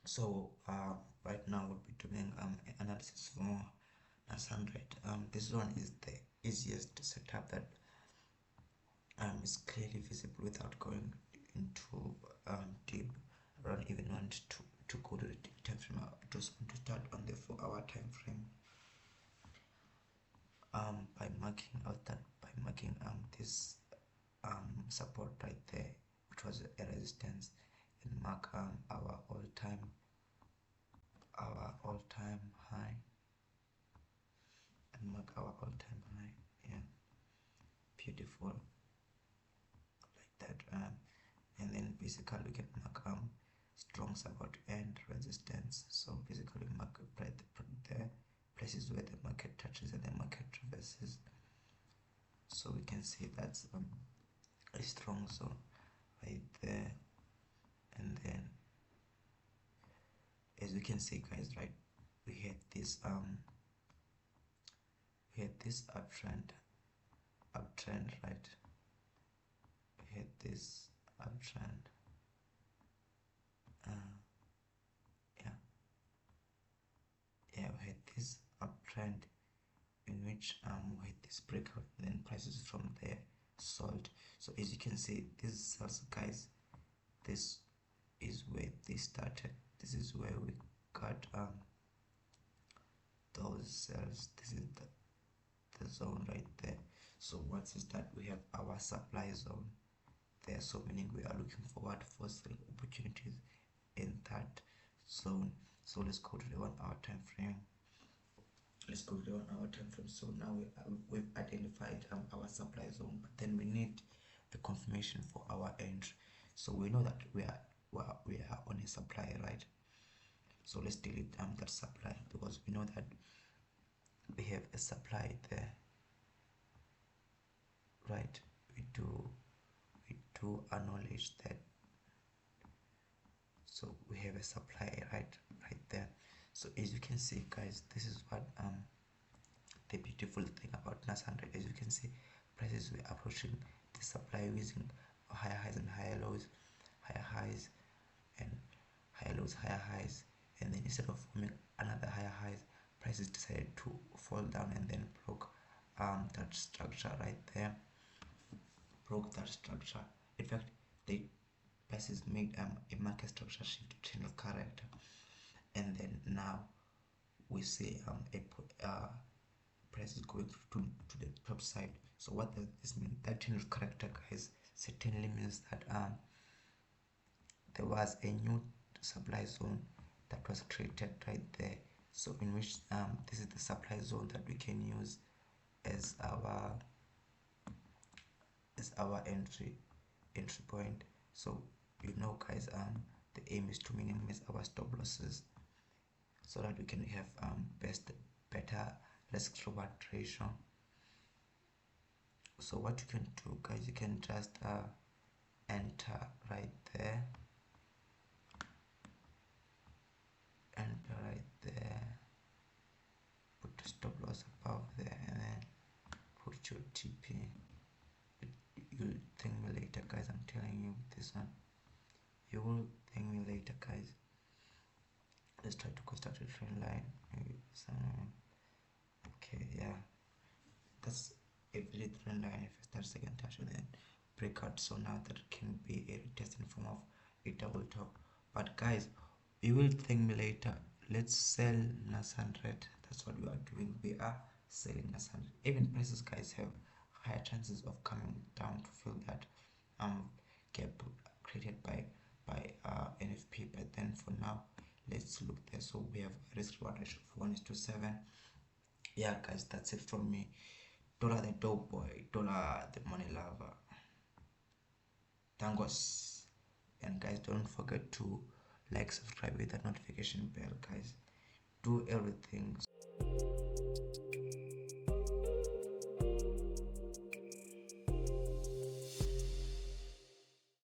So right now we'll be doing analysis for NAS100. This one is the easiest setup that is clearly visible without going into deep. I don't even want to go to the time frame. I just want to start on the 4-hour time frame. By marking this support right there, which was a resistance, and mark our all-time high, and mark our all-time high. Yeah, beautiful, like that. And then basically we can mark strong support and resistance. So basically mark the places where the market touches and the market reverses. So we can see that's a strong zone right there. And then as you can see, guys, right, we had this uptrend, right? We had this uptrend. Yeah, we had this uptrend in which we had this breakout, then prices from there sold. So as you can see, these sales, guys, this is where they started. This is where we got those sales. This is the zone right there. So what is that? We have our supply zone there, so meaning we are looking forward for selling opportunities in that zone. So let's go to the 1-hour time frame. So now we've identified our supply zone, but then we need a confirmation for our entry. So we know that we are on a supply, right? So let's delete that supply, because we know that we have a supply there, right? We do acknowledge that. So we have a supply right there. So as you can see, guys, this is what the beautiful thing about NAS100. As you can see, prices were approaching the supply using higher highs and higher lows, higher highs and higher lows, higher highs, and then instead of forming another higher highs, prices decided to fall down and then broke that structure right there. In fact, the prices made a market structure shift to channel character, and then now we see prices going to the top side. So what does this mean? That channel character, guys, certainly means that there was a new supply zone that was created right there. So in which this is the supply zone that we can use as our entry point. So you know, guys, the aim is to minimize our stop losses so that we can have better risk reward ratio. So what you can do, guys, you can just enter right there, put the stop loss above there, and then put your TP. You'll thank me later, guys. I'm telling you this one. You will thank me later, guys. Let's try to construct a trend line. Maybe some. Okay, yeah. That's a valid trend line. If I start second touch and then breakout, so now that can be a retest in form of a double top. But guys, you will thank me later. Let's sell NAS100. That's what we are doing. We are selling NAS100. Even prices, guys, have higher chances of coming down to fill that gap created by NFP. But then for now, let's look there. So we have a risk reward ratio of 1:7. Yeah, guys, that's it from me. Dollar the dope boy, dollar the money lover. Tangos. And guys, don't forget to like, subscribe with that notification bell, guys. Do everything.